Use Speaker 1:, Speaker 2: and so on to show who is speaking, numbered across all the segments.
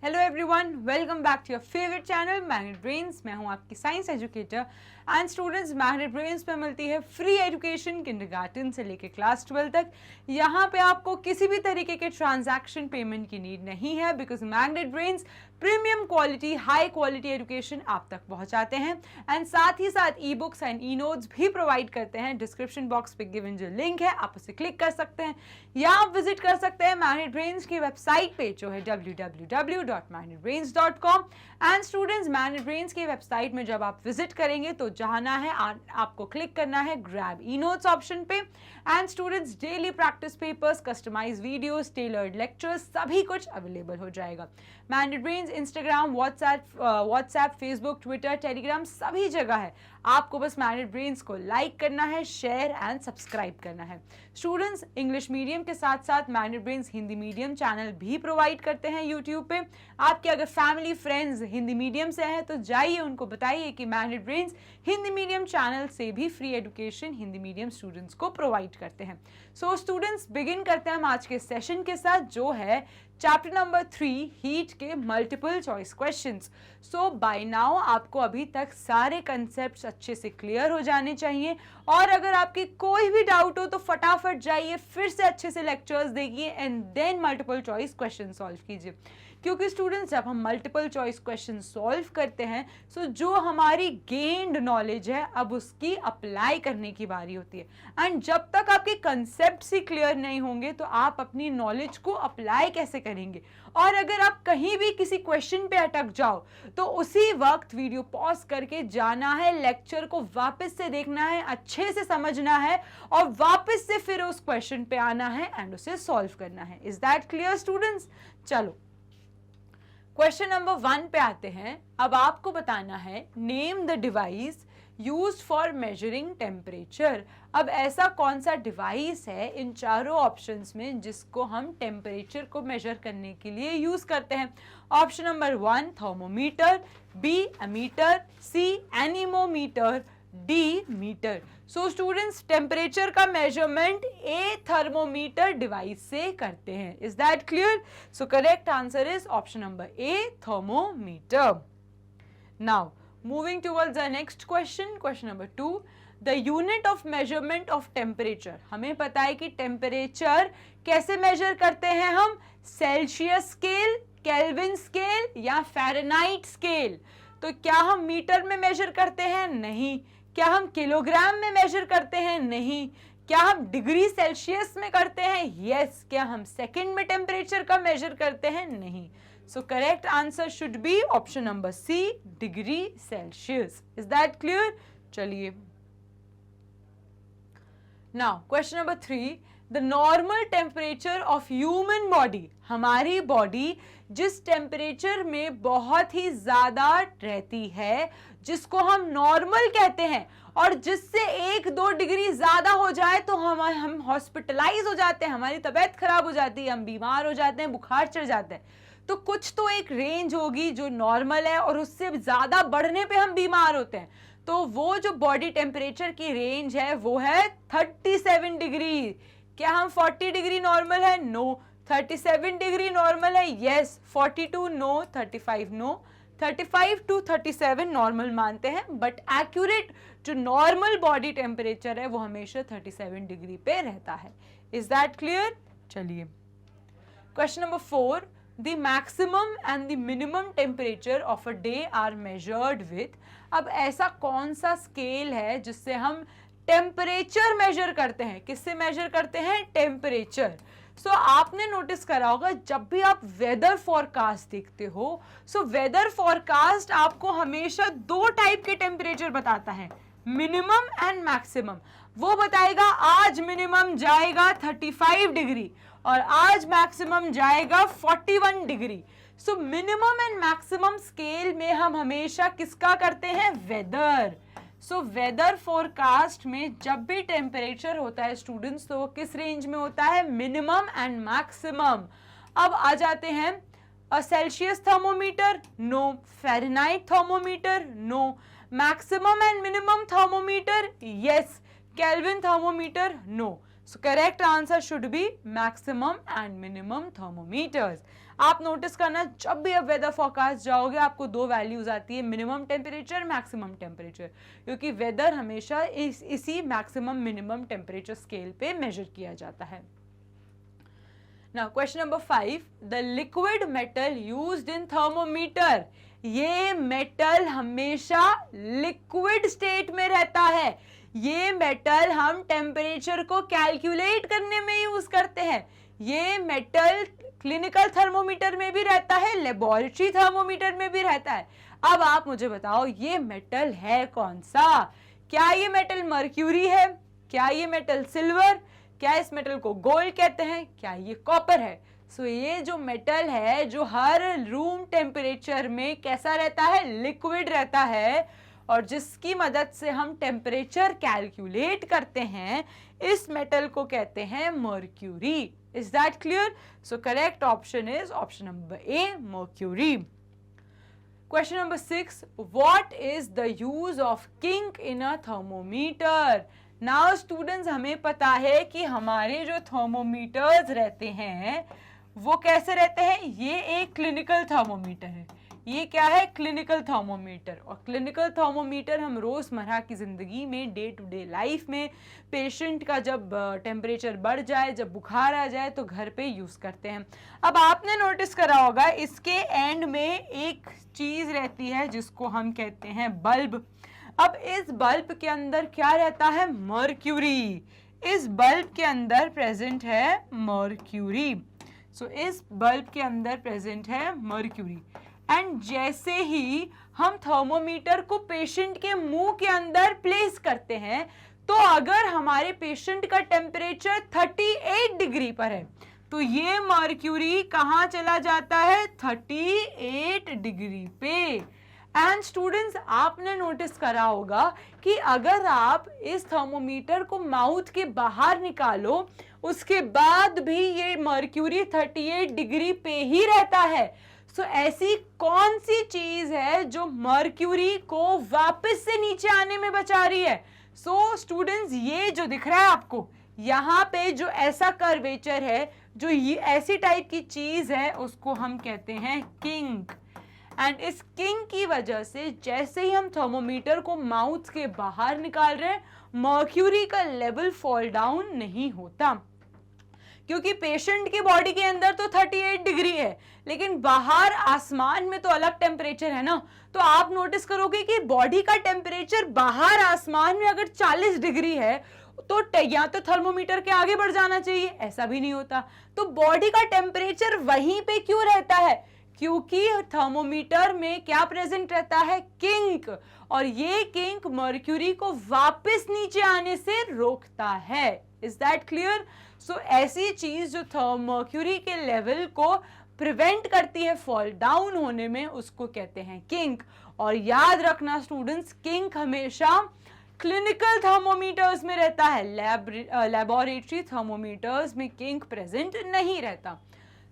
Speaker 1: Hello everyone, welcome back to your favourite channel magnet brains. मैं हूं आपकी science educator and students. Magnet brains में मिलती है फ्री एजुकेशन किंडरगार्टन से लेकर क्लास 12 तक। यहां पे आपको किसी भी तरीके के ट्रांजैक्शन पेमेंट की नीड नहीं है, because magnet brains premium quality high quality education आप तक पहुंचाते हैं एंड साथ ही साथ e books and e notes भी प्रोवाइड करते हैं। डिस्क्रिप्शन बॉक्स पे गिवन जो लिंक है आप उसे क्लिक कर सकते हैं या आप विजिट कर सकते हैं मैग्नेट ब्रेन्स की वेबसाइट पे जो है www.magnetbrains.com। And students, magnet brains की वेबसाइट में जब आप विजिट करेंगे तो जाना है, आपको क्लिक करना है ग्रैब ई नोट्स ऑप्शन पे। And students, daily practice papers, customise videos, tailored lectures सभी कुछ अवेलेबल हो जाएगा। Magnet brains Instagram, WhatsApp, Facebook, Twitter, Telegram सभी जगह है। आपको बस मैग्नेट ब्रेन्स को लाइक करना है, शेयर एंड सब्सक्राइब करना है। स्टूडेंट्स, इंग्लिश मीडियम के साथ साथ magnet brains Hindi medium channel भी प्रोवाइड करते हैं यूट्यूब पे। आपके अगर फैमिली फ्रेंड्स हिंदी मीडियम से हैं तो जाइए उनको बताइए कि magnet brains Hindi medium channel से भी free education Hindi medium students को प्रोवाइड करते हैं। सो स्टूडेंट्स, बिगिन करते हैं हम आज के सेशन के साथ जो है चैप्टर नंबर 3 हीट के मल्टीपल चॉइस क्वेश्चंस। सो बाय नाउ आपको अभी तक सारे कंसेप्ट्स अच्छे से क्लियर हो जाने चाहिए और अगर आपकी कोई भी डाउट हो तो फटाफट जाइए, फिर से अच्छे से लेक्चर्स देखिए and then multiple choice question solve कीजिए। क्योंकि स्टूडेंट्स, जब हम मल्टीपल चॉइस क्वेश्चन सॉल्व करते हैं सो जो हमारी गेन्ड नॉलेज है अब उसकी अप्लाई करने की बारी होती है। एंड जब तक आपके कंसेप्ट्स ही क्लियर नहीं होंगे तो आप अपनी नॉलेज को अप्लाई कैसे करेंगे। और अगर आप कहीं भी किसी क्वेश्चन पे अटक जाओ तो उसी वक्त वीडियो पॉज करके जाना है, लेक्चर को वापस से देखना है, अच्छे से समझना है और वापस से फिर उस क्वेश्चन पे आना है एंड उसे सॉल्व करना है। Is that clear students? चलो क्वेश्चन नंबर 1 पे आते हैं। अब आपको बताना है name the device used for measuring temperature. अब ऐसा कौन सा डिवाइस है इन चारों ऑप्शंस में जिसको हम टेम्परेचर को मेजर करने के लिए यूज करते हैं? Option number 1 thermometer, B ammeter, C anemometer, D meter. So students, temperature का मेजरमेंट ए थर्मोमीटर डिवाइस से करते हैं। Is that clear? So correct answer is option number A thermometer. Now moving towards the next question, question number 2, the unit of measurement of temperature। हमें पता है कि temperature कैसे major करते हैं हम? सेल्सियस स्केल, केल्विन स्केल या Fahrenheit scale. तो क्या हम मीटर में मेजर करते हैं? नहीं। क्या हम किलोग्राम में मेजर करते हैं? नहीं। क्या हम डिग्री सेल्सियस में करते हैं? यस। क्या हम सेकंड में टेम्परेचर का मेजर करते हैं? नहीं। So correct answer should be option number C, degree Celsius. Is that clear? चलिए। Now question number 3, the normal temperature of human body। हमारी बॉडी जिस टेम्परेचर में बहुत ही ज्यादा रहती है जिसको हम नॉर्मल कहते हैं और जिससे 1-2 डिग्री ज्यादा हो जाए तो हम हॉस्पिटलाइज हो जाते हैं, हमारी तबीयत खराब हो जाती है, हम बीमार हो जाते हैं, बुखार चढ़ जाता है। तो कुछ तो एक रेंज होगी जो नॉर्मल है और उससे ज्यादा बढ़ने पे हम बीमार होते हैं। तो वो जो बॉडी टेम्परेचर की रेंज है वो है 37 डिग्री। क्या हम 40 डिग्री नॉर्मल है? नो। 37 डिग्री नॉर्मल है? Yes. 42 no, 35 no, 35 to 37 normal मानते हैं, बट एक्यूरेट जो नॉर्मल बॉडी टेम्परेचर है वो हमेशा 37 डिग्री पे रहता है। Is that clear? चलिए question number 4, the maximum and the minimum temperature of a day are measured with। अब ऐसा कौन सा स्केल है जिससे हम टेम्परेचर मेजर करते हैं? किससे मेजर करते हैं? टेम्परेचर। सो आपने नोटिस करा होगा जब भी आप वेदर फॉरकास्ट देखते हो सो वेदर फॉरकास्ट आपको हमेशा 2 टाइप के टेम्परेचर बताता है, मिनिमम एंड मैक्सिमम। वो बताएगा आज मिनिमम जाएगा 35 डिग्री और आज मैक्सिमम जाएगा 41 degree. So minimum and maximum scale में हम हमेशा किसका करते हैं? वेदर। सो वेदर फोरकास्ट में जब भी टेम्परेचर होता है स्टूडेंट्स तो वो किस रेंज में होता है? Minimum and maximum. अब आ जाते हैं Celsius thermometer, no. Fahrenheit thermometer, no. Maximum and minimum thermometer, yes. Kelvin thermometer, no. So correct answer should be maximum and minimum thermometers. आप नोटिस करना, जब भी आप वेदर फोरकास्ट जाओगे आपको दो वैल्यूज आती है, मिनिमम टेम्परेचर, मैक्सिमम टेम्परेचर, क्योंकि वेदर हमेशा इसी मैक्सिमम मिनिमम टेम्परेचर स्केल पे मेजर किया जाता है। Now question number 5, the liquid metal used in thermometer, ये मेटल हमेशा लिक्विड स्टेट में रहता है। ये मेटल हम टेम्परेचर को कैलकुलेट करने में यूज करते हैं। ये मेटल क्लिनिकल थर्मोमीटर में भी रहता है, लेबोरेटरी थर्मोमीटर में भी रहता है। अब आप मुझे बताओ ये मेटल है कौन सा? क्या ये मेटल मर्क्यूरी है? क्या ये मेटल सिल्वर? क्या इस मेटल को गोल्ड कहते हैं? क्या ये कॉपर है? सो ये जो मेटल है जो हर रूम टेम्परेचर में कैसा रहता है? लिक्विड रहता है, और जिसकी मदद से हम टेम्परेचर कैलकुलेट करते हैं, इस मेटल को कहते हैं mercury. Is that clear? So correct option is option number A, mercury. Question number 6, what is the use of kink in a thermometer? Now students, हमें पता है कि हमारे जो थर्मोमीटर्स रहते हैं वो कैसे रहते हैं? ये एक क्लिनिकल थर्मोमीटर है। ये क्या है? Clinical thermometer. और क्लिनिकल थर्मोमीटर हम रोजमर्रा की जिंदगी में, डे टू डे लाइफ में, पेशेंट का जब टेम्परेचर बढ़ जाए, जब बुखार आ जाए तो घर पे यूज करते हैं। अब आपने नोटिस करा होगा इसके एंड में एक चीज रहती है जिसको हम कहते हैं बल्ब। अब इस बल्ब के अंदर क्या रहता है? मर्क्यूरी। इस बल्ब के अंदर प्रेजेंट है मर्क्यूरी। सो इस बल्ब के अंदर प्रेजेंट है मर्क्यूरी। एंड जैसे ही हम थर्मोमीटर को पेशेंट के मुंह के अंदर प्लेस करते हैं, तो अगर हमारे पेशेंट का टेम्परेचर 38 डिग्री पर है, तो ये मर्क्यूरी कहाँ चला जाता है? 38 डिग्री पे। एंड स्टूडेंट्स, आपने नोटिस करा होगा कि अगर आप इस थर्मोमीटर को माउथ के बाहर निकालो, उसके बाद भी ये मर्क्यूरी 38 डिग्री पे ही रहता है। सो ऐसी कौन सी चीज है जो मर्क्यूरी को वापस से नीचे आने में बचा रही है? सो स्टूडेंट्स, ये जो दिख रहा है आपको यहाँ पे, जो ऐसा कर्वेचर है, जो ये ऐसी टाइप की चीज है, उसको हम कहते हैं किंक। एंड इस किंक की वजह से जैसे ही हम थर्मोमीटर को माउथ के बाहर निकाल रहे हैं, मर्क्यूरी का लेवल फॉल डाउन नहीं होता, क्योंकि पेशेंट की बॉडी के अंदर तो 38 डिग्री है, लेकिन बाहर आसमान में तो अलग टेम्परेचर है ना। तो आप नोटिस करोगे कि बॉडी का टेम्परेचर बाहर आसमान में अगर 40 डिग्री है, तो या तो थर्मोमीटर के आगे बढ़ जाना चाहिए, ऐसा भी नहीं होता। तो बॉडी का टेम्परेचर वहीं पे क्यों रहता है? क्योंकि थर्मोमीटर में क्या प्रेजेंट रहता है? किंक। और ये किंक मर्क्यूरी को वापस नीचे आने से रोकता है। Is that clear? सो ऐसी चीज जो मर्क्यूरी के लेवल को प्रिवेंट करती है फॉल डाउन होने में, उसको कहते हैं किंक। और याद रखना स्टूडेंट्स, किंक हमेशा क्लिनिकल थर्मोमीटर्स में रहता है, लैबोरेटरी थर्मोमीटर्स में किंक प्रेजेंट नहीं रहता।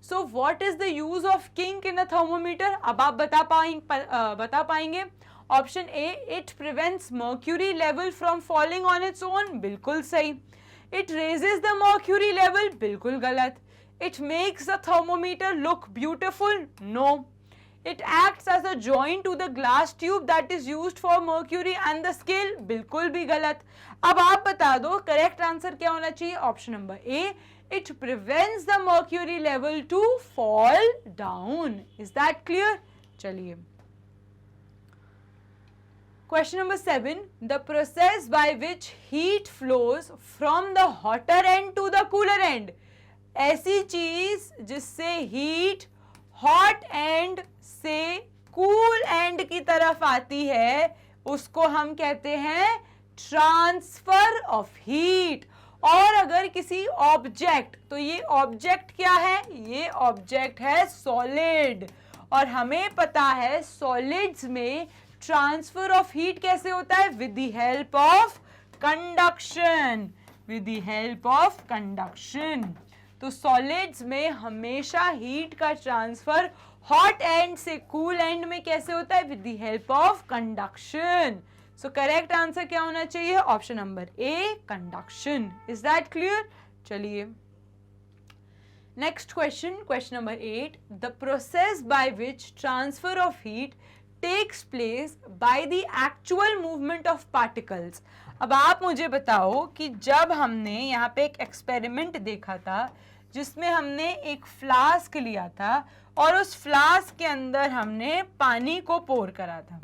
Speaker 1: So what is the use of kink in a thermometer? अब आप बता पाएंगे। Option A, it prevents mercury level from falling on its own, बिल्कुल सही। It raises the mercury level, बिल्कुल गलत। It makes the thermometer look beautiful, no. It acts as a joint to the glass tube that is used for mercury and the scale, बिल्कुल भी गलत। अब आप बता दो करेक्ट आंसर क्या होना चाहिए? Option number A, it prevents the mercury level to fall down. Is that clear? चलिए, question number 7, the process by which heat flows from the hotter end to the cooler end. ऐसी चीज जिससे heat hot end से cool and की तरफ आती है, उसको हम कहते हैं ट्रांसफर ऑफ हीट। और अगर किसी ऑब्जेक्ट, तो ये ऑब्जेक्ट क्या है? ये ऑब्जेक्ट है सॉलिड। और हमें पता है सॉलिड्स में ट्रांसफर ऑफ हीट कैसे होता है? With the help of conduction, with the help of conduction. तो सॉलिड्स में हमेशा हीट का ट्रांसफर हॉट एंड से कूल एंड में कैसे होता है? With the help of conduction. So correct answer क्या होना चाहिए? Option number A, conduction. Is that clear? चलिए next question, question number 8, the process by which transfer of heat takes place by the actual movement of particles. अब आप मुझे बताओ कि जब हमने यहाँ पे एक एक्सपेरिमेंट देखा था जिसमें हमने एक फ्लास्क लिया था और उस फ्लास्क के अंदर हमने पानी को पोर करा था,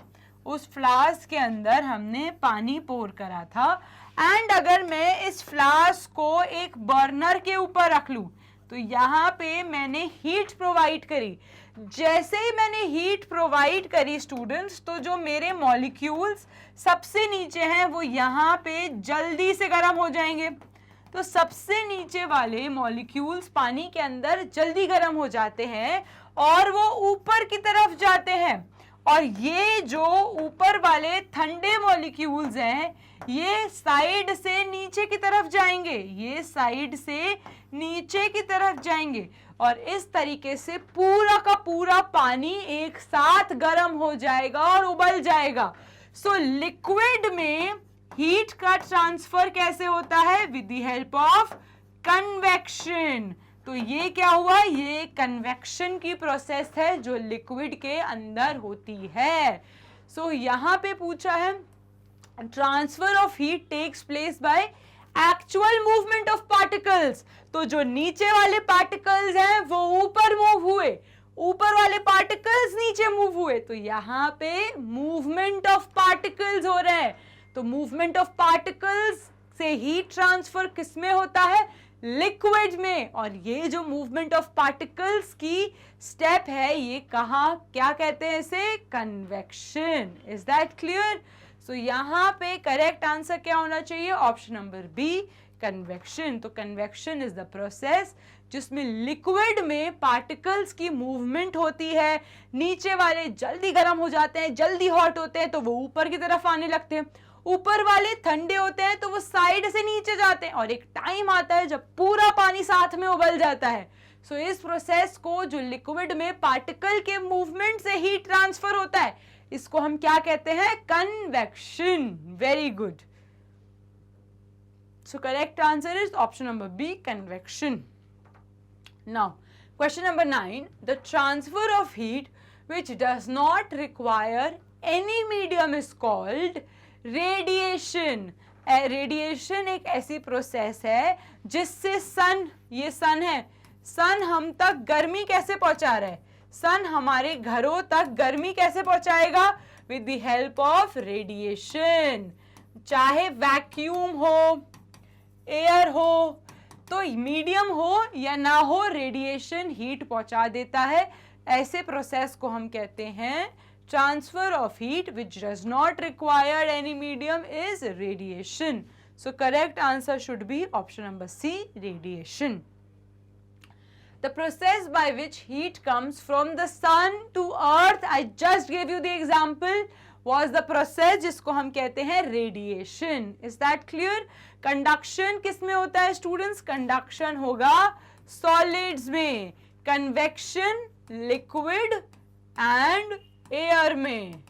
Speaker 1: उस फ्लास्क के अंदर हमने पानी पोर करा था, एंड अगर मैं इस फ्लास्क को एक बर्नर के ऊपर रख लूं तो यहाँ पे मैंने हीट प्रोवाइड करी। जैसे ही मैंने हीट प्रोवाइड करी स्टूडेंट्स, तो जो मेरे मॉलिक्यूल्स सबसे नीचे हैं वो यहाँ पे जल्दी से गर्म हो जाएंगे। तो सबसे नीचे वाले मॉलिक्यूल्स पानी के अंदर जल्दी गर्म हो जाते हैं और वो ऊपर की तरफ जाते हैं, और ये जो ऊपर वाले ठंडे मॉलिक्यूल्स हैं ये साइड से नीचे की तरफ जाएंगे, ये साइड से नीचे की तरफ जाएंगे, और इस तरीके से पूरा का पूरा पानी एक साथ गर्म हो जाएगा और उबल जाएगा। सो लिक्विड में हीट का ट्रांसफर कैसे होता है? With the help of convection. तो ये क्या हुआ? ये कन्वेक्शन की प्रोसेस है जो लिक्विड के अंदर होती है। सो यहाँ पे पूछा है transfer of heat takes place by actual movement of particles. तो जो नीचे वाले पार्टिकल्स हैं वो ऊपर मूव हुए, ऊपर वाले पार्टिकल्स नीचे मूव हुए, तो यहाँ पे मूवमेंट ऑफ पार्टिकल्स हो रहे हैं। तो मूवमेंट ऑफ पार्टिकल्स से हीट ट्रांसफर किसमें होता है? लिक्विड में। और ये जो मूवमेंट ऑफ पार्टिकल्स की स्टेप है ये कहाँ, क्या कहते हैं इसे? Convection. Is that clear? So यहाँ पे करेक्ट आंसर क्या होना चाहिए? Option number B, convection. तो कन्वेक्शन इज द प्रोसेस जिसमें लिक्विड में पार्टिकल्स की मूवमेंट होती है, नीचे वाले जल्दी गर्म हो जाते हैं, जल्दी हॉट होते हैं तो वो ऊपर की तरफ आने लगते हैं, ऊपर वाले ठंडे होते हैं तो वो साइड से नीचे जाते हैं, और एक टाइम आता है जब पूरा पानी साथ में उबल जाता है। सो इस प्रोसेस को जो लिक्विड में पार्टिकल के मूवमेंट से हीट ट्रांसफर होता है इसको हम क्या कहते हैं? Convection. Very good. So correct answer is option number B, convection. Now question number 9, the transfer of heat which does not require any medium is called radiation. Radiation एक ऐसी प्रोसेस है जिससे सन, ये सन है, सन हम तक गर्मी कैसे पहुंचा रहा है? सन हमारे घरों तक गर्मी कैसे पहुंचाएगा? With the help of radiation. चाहे वैक्यूम हो, एयर हो, तो मीडियम हो या ना हो, रेडिएशन हीट पहुंचा देता है। ऐसे प्रोसेस को हम कहते हैं transfer of heat which does not require any medium is radiation. So correct answer should be option number C, radiation. The process by which heat comes from the sun to earth, I just gave you the example, was the process जिसको हम कहते हैं radiation. Is that clear? Conduction किस में होता है students? Conduction होगा solids में, convection liquid and एयर में,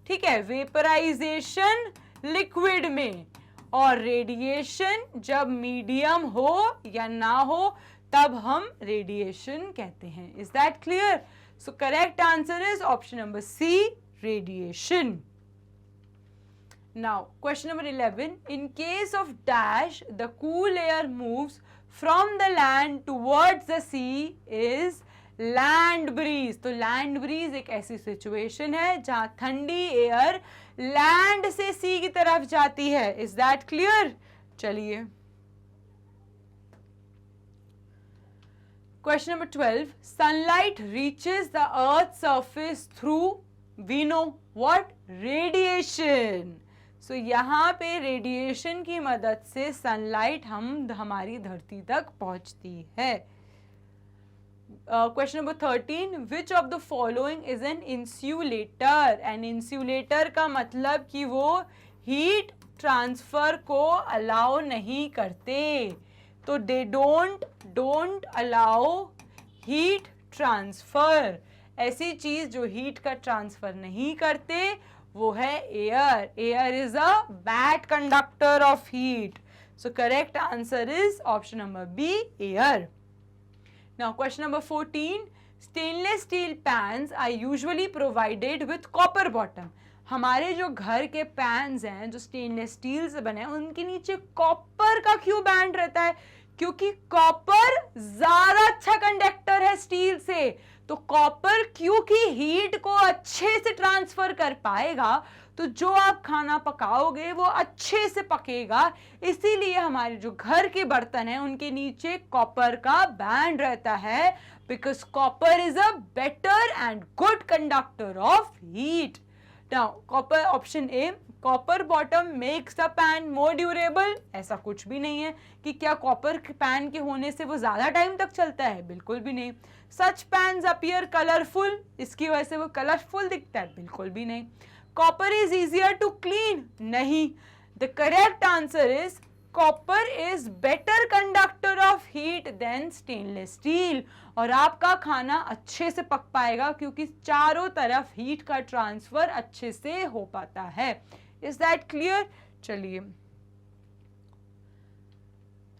Speaker 1: ठीक है, वेपराइजेशन लिक्विड में, और रेडिएशन जब मीडियम हो या ना हो तब हम रेडिएशन कहते हैं। Is that clear? So correct answer is option number C, radiation. Now question number 11, in case of dash the cool air moves from the land towards the sea is land breeze. तो land breeze एक ऐसी situation है जहां ठंडी air land से सी की तरफ जाती है। Is that clear? चलिए question number 12, sunlight reaches the earth surface through, we know what? Radiation. So यहाँ पे रेडिएशन की मदद से सनलाइट हमारी धरती तक पहुंचती है। Question number 13, which of the following is an insulator? An insulator का मतलब कि वो हीट ट्रांसफर को अलाउ नहीं करते। तो they don't allow heat transfer. ऐसी चीज जो हीट का ट्रांसफर नहीं करते वो है air. Air is a bad conductor of heat. So correct answer is option number B, air. Now question number 14. Stainless steel pans are usually provided with copper bottom. हमारे जो घर के पैन्स हैं जो स्टेनलेस स्टील से बने हैं उनके नीचे कॉपर का क्यों बैंड रहता है? क्योंकि कॉपर ज्यादा अच्छा कंडक्टर है स्टील से। तो कॉपर क्योंकि हीट को अच्छे से ट्रांसफर कर पाएगा तो जो आप खाना पकाओगे वो अच्छे से पकेगा, इसीलिए हमारे जो घर के बर्तन हैं उनके नीचे कॉपर का बैंड रहता है, because copper is a better and good conductor of heat. Now copper, option A, copper bottom makes the pan more durable. ऐसा कुछ भी नहीं है कि क्या कॉपर पैन के होने से वो ज्यादा टाइम तक चलता है, बिल्कुल भी नहीं। सच पैन्स अपीयर कलरफुल, इसकी वजह से वो कलरफुल दिखता है, बिल्कुल भी नहीं। Copper is easier to clean, नहीं। The correct answer is copper is better conductor of heat than stainless steel. और आपका खाना अच्छे से पक पाएगा क्योंकि चारों तरफ हीट का ट्रांसफर अच्छे से हो पाता है। Is that clear? चलिए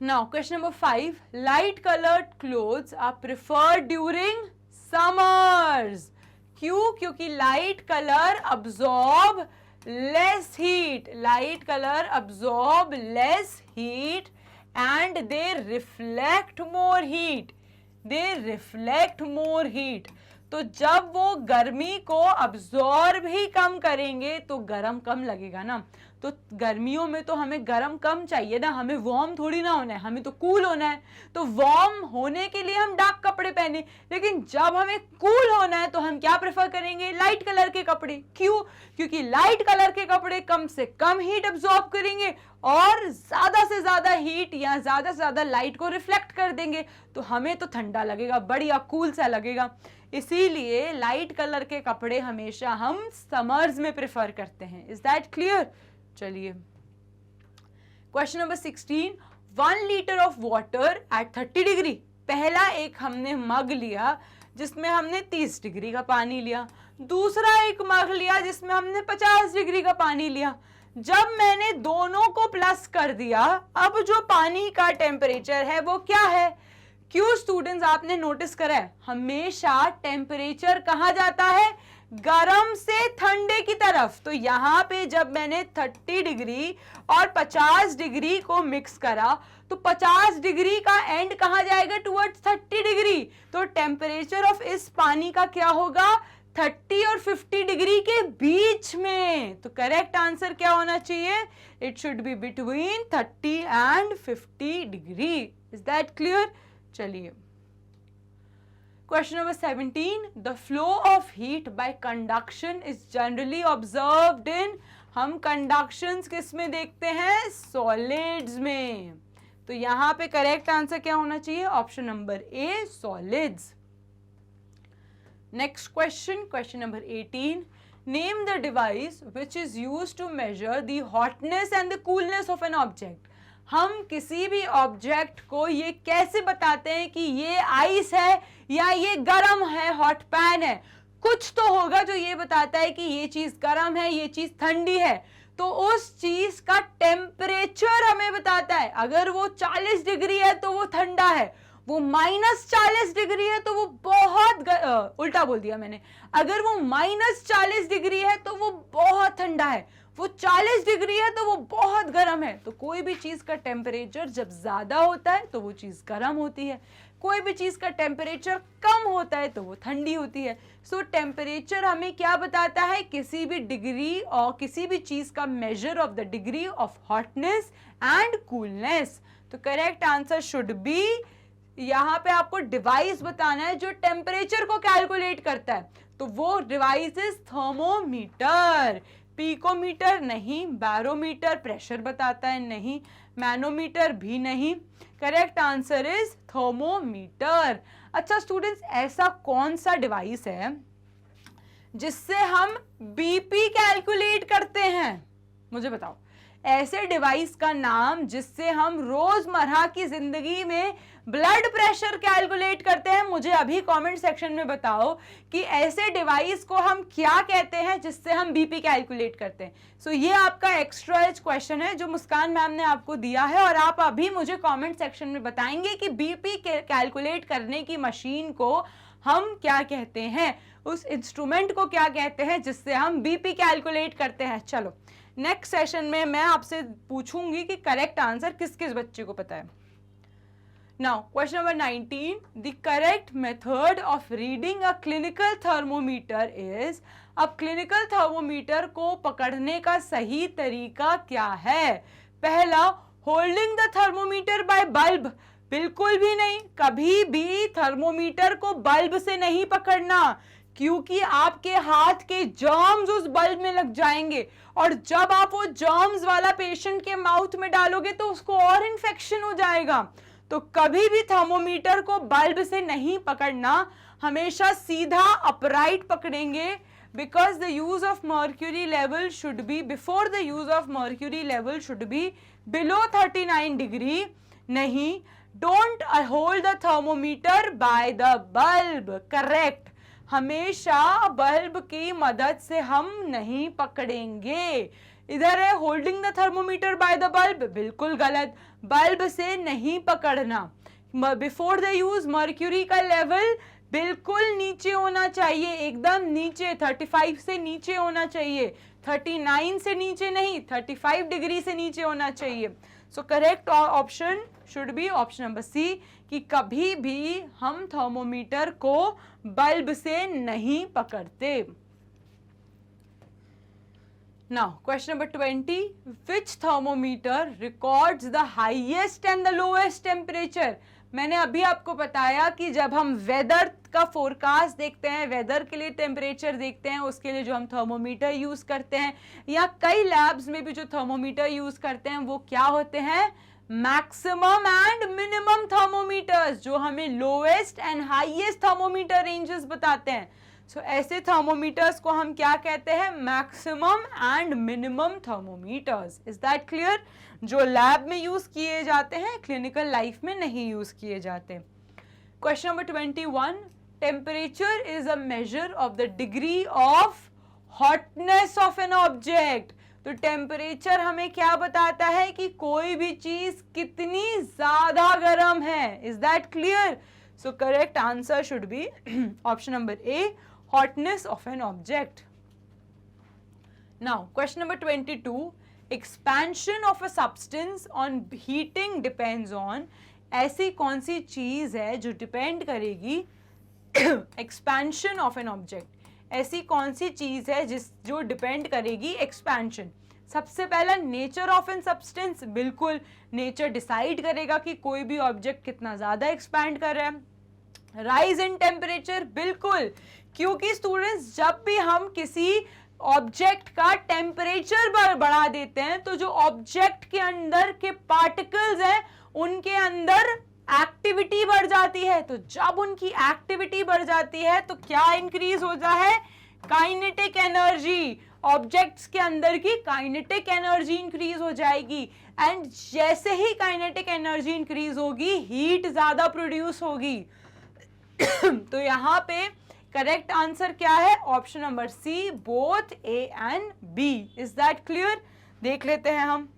Speaker 1: now question number 5. Light coloured clothes are preferred during summers. क्यों? क्योंकि light colour absorb less heat. Light color absorb less heat and they reflect more heat. They reflect more heat. तो जब वो गर्मी को absorb ही कम करेंगे तो गर्म कम लगेगा ना। तो गर्मियों में तो हमें गर्म कम चाहिए ना, हमें वार्म थोड़ी ना होना है, हमें तो कूल होना है। तो वार्म होने के लिए हम डार्क कपड़े पहने, लेकिन जब हमें कूल होना है तो हम क्या प्रेफर करेंगे? लाइट कलर के कपड़े। क्यों? क्योंकि लाइट कलर के कपड़े कम से कम हीट अब्सॉर्ब करेंगे और ज्यादा से ज्यादा हीट या ज्यादा से ज्यादा लाइट को रिफ्लेक्ट कर देंगे, तो हमें तो ठंडा लगेगा, बढ़िया कूल सा लगेगा। इसीलिए लाइट कलर के कपड़े हमेशा हम समर्स में प्रेफर करते हैं। Is that clear? चलिए question number 16. 1 litre of water at 30 degree. पहला एक हमने मग लिया जिसमें हमने 30 डिग्री का पानी लिया, दूसरा एक मग लिया जिसमें हमने 50 डिग्री का पानी लिया। जब मैंने दोनों को प्लस कर दिया, अब जो पानी का टेम्परेचर है वो क्या है? क्यों स्टूडेंट्स, आपने नोटिस करा है हमेशा टेम्परेचर कहाँ जाता है? गर्म से ठंडे की तरफ। तो यहाँ पे जब मैंने 30 डिग्री और 50 डिग्री को मिक्स करा तो 50 डिग्री का एंड कहाँ जाएगा? Towards 30 degree. तो टेम्परेचर ऑफ इस पानी का क्या होगा? 30 और 50 डिग्री के बीच में। तो करेक्ट आंसर क्या होना चाहिए? It should be between 30 and 50 degree. Is that clear? चलिए question number 17. The flow of heat by conduction is generally observed in. हम कंडक्शंस किस में देखते हैं? सॉलिड्स में। तो यहां पे करेक्ट आंसर क्या होना चाहिए? Option number A, solids. Next question, question number 18. Name the device which is used to measure the hotness and the coolness of an object. हम किसी भी ऑब्जेक्ट को ये कैसे बताते हैं कि ये आइस है या ये गर्म है, हॉट पैन है? कुछ तो होगा जो ये बताता है कि ये चीज गर्म है, ये चीज ठंडी है। तो उस चीज का टेम्परेचर हमें बताता है। अगर वो 40 डिग्री है तो वो ठंडा है, वो -40 डिग्री है तो वो बहुत उल्टा बोल दिया मैंने। अगर वो -40 डिग्री है तो वो बहुत ठंडा है, वो 40 डिग्री है तो वो बहुत गर्म है। तो कोई भी चीज का टेम्परेचर जब ज्यादा होता है तो वो चीज गर्म होती है, कोई भी चीज का टेम्परेचर कम होता है तो वो ठंडी होती है। सो टेम्परेचर हमें क्या बताता है? किसी भी डिग्री और किसी भी चीज का measure of the degree of hotness and coolness. तो करेक्ट आंसर शुड बी, यहाँ पे आपको डिवाइस बताना है जो टेम्परेचर को कैलकुलेट करता है। तो वो डिवाइस इज थर्मोमीटर। पिकोमीटर नहीं, बैरोमीटर प्रेशर बताता है नहीं, मैनोमीटर भी नहीं। Correct answer is thermometer. अच्छा स्टूडेंट्स, ऐसा कौन सा डिवाइस है जिससे हम बीपी कैलकुलेट करते हैं? मुझे बताओ, ऐसे डिवाइस का नाम जिससे हम रोजमर्रा की जिंदगी में ब्लड प्रेशर कैलकुलेट करते हैं। मुझे अभी कमेंट सेक्शन में बताओ कि ऐसे डिवाइस को हम क्या कहते हैं जिससे हम बीपी कैलकुलेट करते हैं। सो ये आपका एक्स्ट्रा एज क्वेश्चन है जो मुस्कान मैम ने आपको दिया है, और आप अभी मुझे कमेंट सेक्शन में बताएंगे कि बीपी कैलकुलेट करने की मशीन को हम क्या कहते हैं, उस इंस्ट्रूमेंट को क्या कहते हैं जिससे हम बीपी कैलकुलेट करते हैं। चलो नेक्स्ट सेशन में मैं आपसे पूछूंगी कि करेक्ट आंसर किस किस बच्चे को पता है। Now question number 19, the correct method of reading a clinical thermometer is. अब क्लिनिकल थर्मोमीटर को पकड़ने का सही तरीका क्या है? पहला, holding the thermometer by bulb. बिल्कुल भी नहीं, कभी भी थर्मोमीटर को बल्ब से नहीं पकड़ना, क्योंकि आपके हाथ के जर्म्स उस बल्ब में लग जाएंगे, और जब आप वो जर्म्स वाला पेशेंट के माउथ में डालोगे तो उसको और इन्फेक्शन हो जाएगा। तो कभी भी थर्मोमीटर को बल्ब से नहीं पकड़ना, हमेशा सीधा अपराइट पकड़ेंगे, because the use of mercury level should be before the use of mercury level should be below 39 degree. नहीं, don't hold the thermometer by the bulb. Correct. हमेशा बल्ब की मदद से हम नहीं पकड़ेंगे। इधर है holding the thermometer by the bulb, बिल्कुल गलत, बल्ब से नहीं पकड़ना। बिफोर द यूज मर्क्यूरी का लेवल बिल्कुल नीचे होना चाहिए, एकदम नीचे, 35 से नीचे होना चाहिए, 39 से नीचे नहीं, 35 डिग्री से नीचे होना चाहिए। So correct option should be option number C, कि कभी भी हम थर्मोमीटर को बल्ब से नहीं पकड़ते। Now, question number 20, which thermometer records the highest and the lowest temperature? मैंने अभी आपको बताया कि जब हम वेदर का फोरकास्ट देखते हैं, वेदर के लिए टेम्परेचर देखते हैं, उसके लिए जो हम थर्मोमीटर यूज करते हैं, या कई लैब्स में भी जो थर्मोमीटर यूज करते हैं वो क्या होते हैं? मैक्सिमम एंड मिनिमम थर्मोमीटर्स, जो हमें lowest and highest thermometer ranges बताते हैं। सो ऐसे थर्मोमीटर्स को हम क्या कहते हैं? Maximum and minimum thermometers. Is that clear? जो लैब में यूज किए जाते हैं, क्लिनिकल लाइफ में नहीं यूज किए जाते। Question number 21, temperature is a measure of the degree of hotness of an object. तो टेम्परेचर हमें क्या बताता है कि कोई भी चीज कितनी ज्यादा गर्म है। Is that clear? So correct answer should be option number A, hotness of an object. Now, question number 22, expansion of a substance on heating depends on। ऐसी कौन सी चीज है जो डिपेंड करेगी expansion of an object? ऐसी कौन सी चीज है जो डिपेंड करेगी एक्सपेंशन? सबसे पहला, नेचर ऑफ एन सब्सटेंस। बिल्कुल, नेचर डिसाइड करेगा कि कोई भी ऑब्जेक्ट कितना ज्यादा एक्सपैंड कर रहा है। राइज इन टेम्परेचर, बिल्कुल, क्योंकि स्टूडेंट्स जब भी हम किसी ऑब्जेक्ट का टेम्परेचर बढ़ा देते हैं तो जो ऑब्जेक्ट के अंदर के पार्टिकल्स हैं उनके अंदर एक्टिविटी बढ़ जाती है। तो जब उनकी एक्टिविटी बढ़ जाती है तो क्या इंक्रीज होता है? Kinetic energy. ऑब्जेक्ट्स के अंदर की काइनेटिक एनर्जी इंक्रीज हो जाएगी, एंड जैसे ही काइनेटिक एनर्जी इंक्रीज होगी, हीट ज्यादा प्रोड्यूस होगी। तो यहाँ पे करेक्ट आंसर क्या है? Option number C, both A and B. Is that clear? देख लेते हैं हम।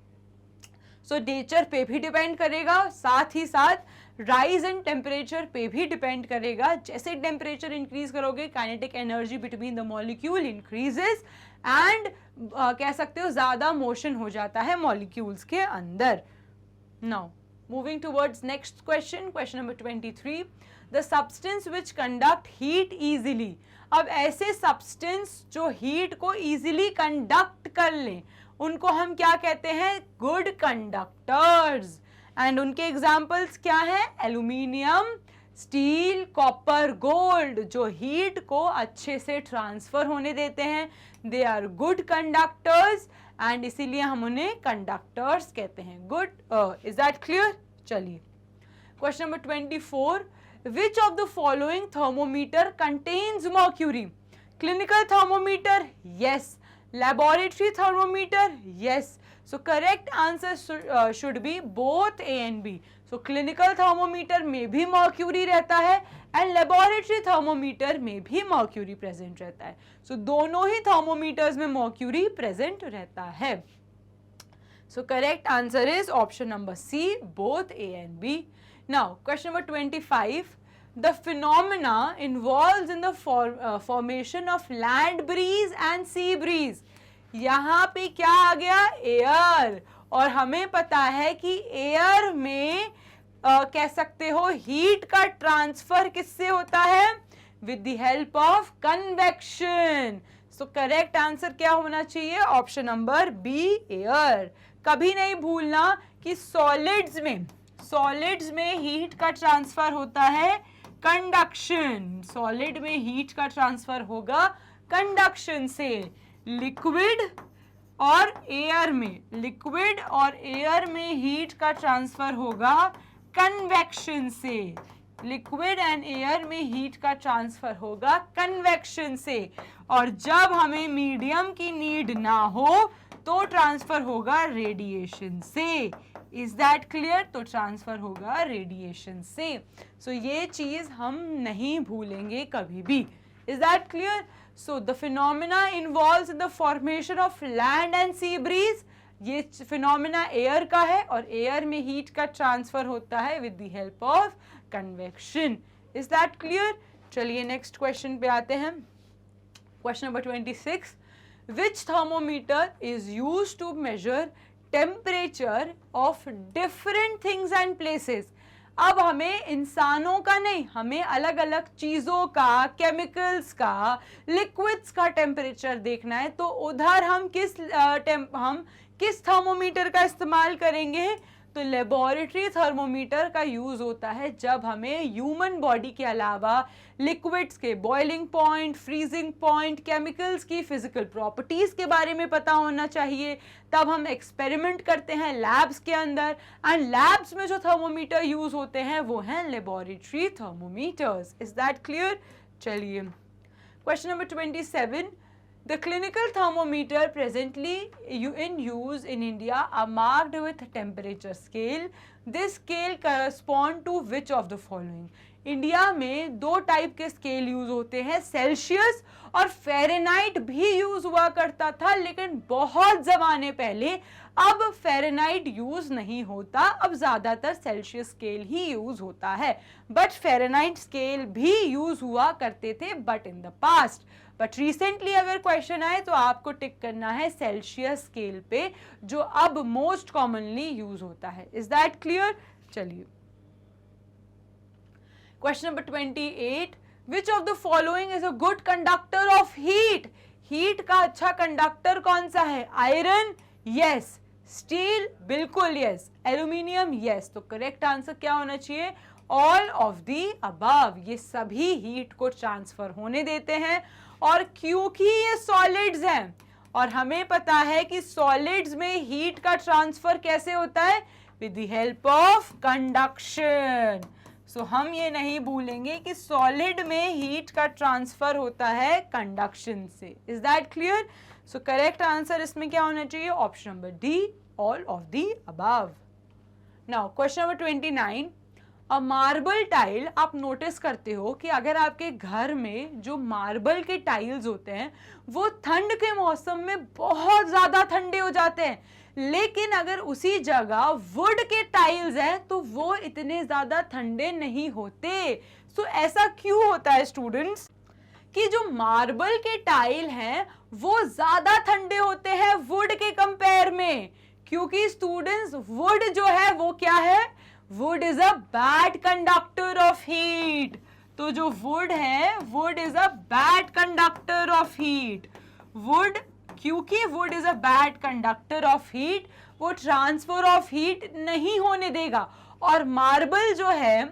Speaker 1: सो नेचर पे भी डिपेंड करेगा, साथ ही साथ राइज इन टेम्परेचर पे भी डिपेंड करेगा। जैसे टेम्परेचर इंक्रीज करोगे, kinetic energy between the molecule increases, and कह सकते हो ज्यादा मोशन हो जाता है मॉलिक्यूल्स के अंदर। Now moving towards next question, question number 23, the substance which conduct heat easily. अब ऐसे सब्सटेंस जो हीट को इजीली कंडक्ट कर लें उनको हम क्या कहते हैं? Good conductors. एंड उनके एग्जाम्पल्स क्या है? एल्यूमिनियम, स्टील, कॉपर, गोल्ड, जो हीट को अच्छे से ट्रांसफर होने देते हैं। They are good conductors, and इसीलिए हम उन्हें कंडक्टर्स कहते हैं। गुड। Is that clear? चलिए question number 24, which of the following thermometer contains mercury? Clinical thermometer, yes. Laboratory thermometer, yes. So correct answer should be both A and B. So clinical thermometer में भी mercury रहता है and laboratory thermometer में भी mercury present रहता है. So दोनों ही thermometers में mercury present रहता है. So correct answer is option number C, both A and B. Now question number 25. The phenomena involves in the formation of land breeze and sea breeze. यहाँ पे क्या आ गया? एयर. और हमें पता है कि एयर में कह सकते हो हीट का ट्रांसफर किससे होता है? With the help of convection. So correct answer क्या होना चाहिए? Option number B, air. कभी नहीं भूलना कि सॉलिड्स में हीट का ट्रांसफर होता है कंडक्शन. सॉलिड में हीट का ट्रांसफर होगा कंडक्शन से. लिक्विड और एयर में हीट का ट्रांसफर होगा कन्वेक्शन से. लिक्विड एंड एयर में हीट का ट्रांसफर होगा कन्वेक्शन से. और जब हमें मीडियम की नीड ना हो तो ट्रांसफर होगा रेडिएशन से. Is that clear? तो ट्रांसफर होगा रेडिएशन से. सो ये चीज हम नहीं भूलेंगे कभी भी. Is that clear? So the phenomena involves in the formation of land and sea breeze. ये phenomena air का है और air में heat का transfer होता है with the help of convection. Is that clear? चलिए next question पे आते हैं. Question number 26. Which thermometer is used to measure temperature of different things and places? अब हमें इंसानों का नहीं, हमें अलग अलग चीजों का, केमिकल्स का, लिक्विड्स का टेम्परेचर देखना है. तो उधर हम किस थर्मोमीटर का इस्तेमाल करेंगे? तो लेबोरेटरी थर्मोमीटर का यूज होता है जब हमें ह्यूमन बॉडी के अलावा लिक्विड्स के boiling point, freezing point, chemicals की फिजिकल प्रॉपर्टीज के बारे में पता होना चाहिए. तब हम एक्सपेरिमेंट करते हैं लैब्स के अंदर. एंड लैब्स में जो थर्मोमीटर यूज होते हैं वो हैं laboratory thermometers. Is that clear? चलिए question number 27. The clinical thermometer presently in use in India are marked with temperature scale. This scale correspond to which of the following? India में दो type के scale use होते हैं, Celsius और Fahrenheit भी use हुआ करता था, लेकिन बहुत जमाने पहले. अब फ़ारेनहाइट यूज नहीं होता, अब ज्यादातर सेल्सियस स्केल ही यूज होता है. बट फ़ारेनहाइट स्केल भी यूज हुआ करते थे but in the past. But recently अगर क्वेश्चन आए तो आपको टिक करना है सेल्सियस स्केल पे, जो अब मोस्ट कॉमनली यूज होता है. Is that clear? चलिए question number 28. Which of the following is a good conductor of heat? Heat का अच्छा कंडक्टर कौन सा है? आयरन यस, स्टील बिल्कुल यस, एल्यूमिनियम यस. तो करेक्ट आंसर क्या होना चाहिए? All of the above. ये सभी हीट को ट्रांसफर होने देते हैं. और क्योंकि ये सॉलिड्स हैं और हमें पता है कि सॉलिड्स में हीट का ट्रांसफर कैसे होता है? With the help of conduction. So हम ये नहीं भूलेंगे कि सॉलिड में हीट का ट्रांसफर होता है कंडक्शन से. Is that clear? So correct answer इसमें क्या होना चाहिए? Option number D, all of the above. Now question number 29. Marble tile, आप नोटिस करते हो कि अगर आपके घर में जो मार्बल के टाइल्स होते हैं वो ठंड के मौसम में बहुत ज्यादा ठंडे हो जाते हैं, लेकिन अगर उसी जगह वुड के टाइल्स हैं तो वो इतने ज्यादा ठंडे नहीं होते. सो ऐसा क्यों होता है स्टूडेंट्स कि जो मार्बल के टाइल हैं वो ज्यादा ठंडे होते हैं वुड के कंपेयर में? क्योंकि स्टूडेंट्स वुड जो है वो क्या है? Wood is a bad conductor of heat. तो जो वुड है, wood is a bad conductor of heat. Wood, क्योंकि wood is a bad conductor of heat, वो ट्रांसफर ऑफ हीट नहीं होने देगा. और मार्बल जो है,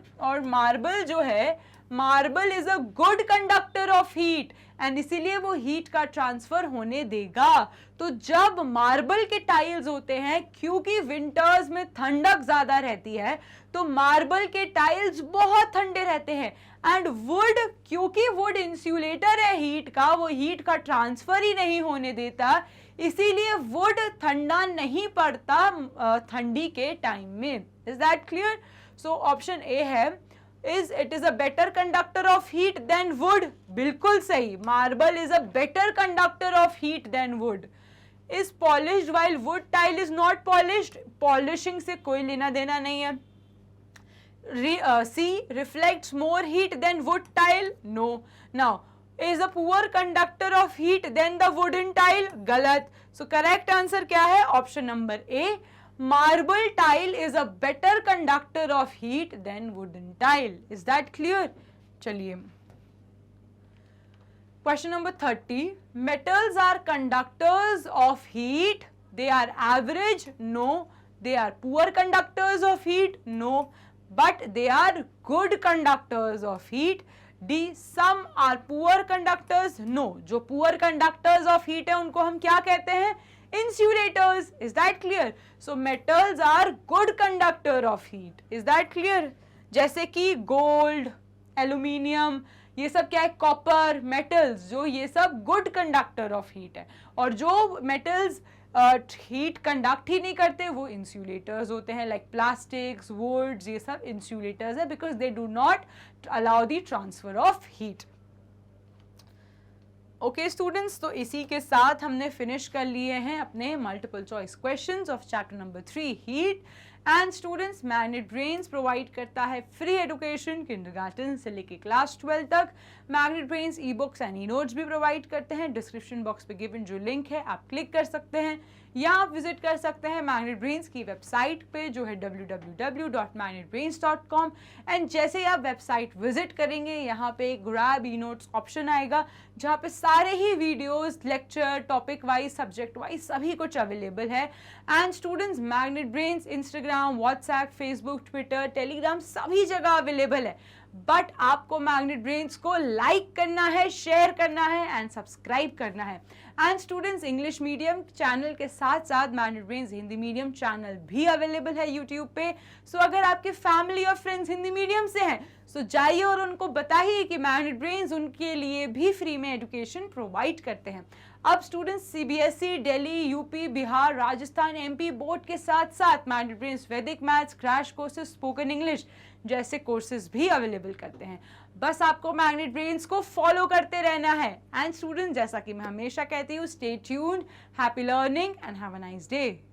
Speaker 1: marble is a good conductor of heat and इसीलिए वो हीट का ट्रांसफर होने देगा। तो जब मार्बल के टाइल्स होते हैं, क्योंकि विंटर्स में ठंडक ज्यादा रहती है, तो मार्बल के टाइल्स बहुत ठंडे रहते हैं। एंड वुड, क्योंकि वुड इंसुलेटर है हीट का, वो हीट का ट्रांसफर ही नहीं होने देता, इसीलिए वुड ठंडा नहीं पड़ता ठंडी के टाइम में। Is that clear? So option A है it is a better conductor of heat than wood. बिल्कुल सही, marble is a better conductor of heat than wood. Is polished while wood tile is not polished. Polishing से कोई लेना देना नहीं है. C reflects more heat than wood tile. No. Now is a poor conductor of heat than the wooden tile. गलत. So correct answer क्या है? Option number A. Marble tile is a better conductor of heat than wooden tile. Is that clear? चलिए, question number 30. Metals are conductors of heat. They are average. No. They are poor conductors of heat. No. But they are good conductors of heat. D. Some are poor conductors. No. जो poor conductors of heat है उनको हम क्या कहते हैं? Insulators. Is that clear? So metals are good conductor of heat. Is that clear? जैसे कि gold, aluminium, ये सब क्या है? कॉपर, मेटल्स, जो ये सब गुड कंडक्टर ऑफ हीट है। और जो मेटल्स हीट कंडक्ट ही नहीं करते वो इंसुलेटर्स होते हैं, लाइक प्लास्टिक्स, वुड्स, ये सब इंसुलेटर्स है, because they do not allow the transfer of heat. Okay students, तो इसी के साथ हमने फिनिश कर लिए हैं अपने multiple choice questions of chapter number 3 heat. And students, magnet brains provide करता है फ्री एजुकेशन किंडरगार्टन से लेके क्लास 12 तक। Magnet brains e books and e notes भी प्रोवाइड करते हैं। डिस्क्रिप्शन बॉक्स पे गिवन जो लिंक है आप क्लिक कर सकते हैं, या आप विजिट कर सकते हैं मैग्नेट ब्रेन्स की वेबसाइट पे जो है www.magnetbrains.com। एंड जैसे ही आप वेबसाइट विजिट करेंगे, यहाँ पे ग्रैब ई नोट्स ऑप्शन आएगा, जहाँ पे सारे ही videos, lecture, topic wise, subject wise सभी कुछ अवेलेबल है। And students, magnet brains Instagram, WhatsApp, Facebook, Twitter, Telegram सभी जगह अवेलेबल है। बट आपको मैग्नेट ब्रेन्स को लाइक करना है, शेयर करना है एंड सब्सक्राइब करना है। And students, English medium channel के साथ साथ magnet brains Hindi medium channel भी अवेलेबल है यूट्यूब पे। सो अगर आपके फैमिली और फ्रेंड्स हिंदी मीडियम से हैं, सो जाइए और उनको बताइए कि मैग्नेट ब्रेन्स उनके लिए भी फ्री में एजुकेशन प्रोवाइड करते हैं। अब students, CBSE, Delhi, UP, Bihar, Rajasthan, MP board के साथ साथ मैग्नेट ब्रेन्स वैदिक maths, crash courses, spoken English जैसे कोर्सेज भी अवेलेबल करते हैं। बस आपको मैग्नेट ब्रेन्स को फॉलो करते रहना है। एंड स्टूडेंट्स, जैसा कि मैं हमेशा कहती हूँ, stay tuned, happy learning and have a nice day.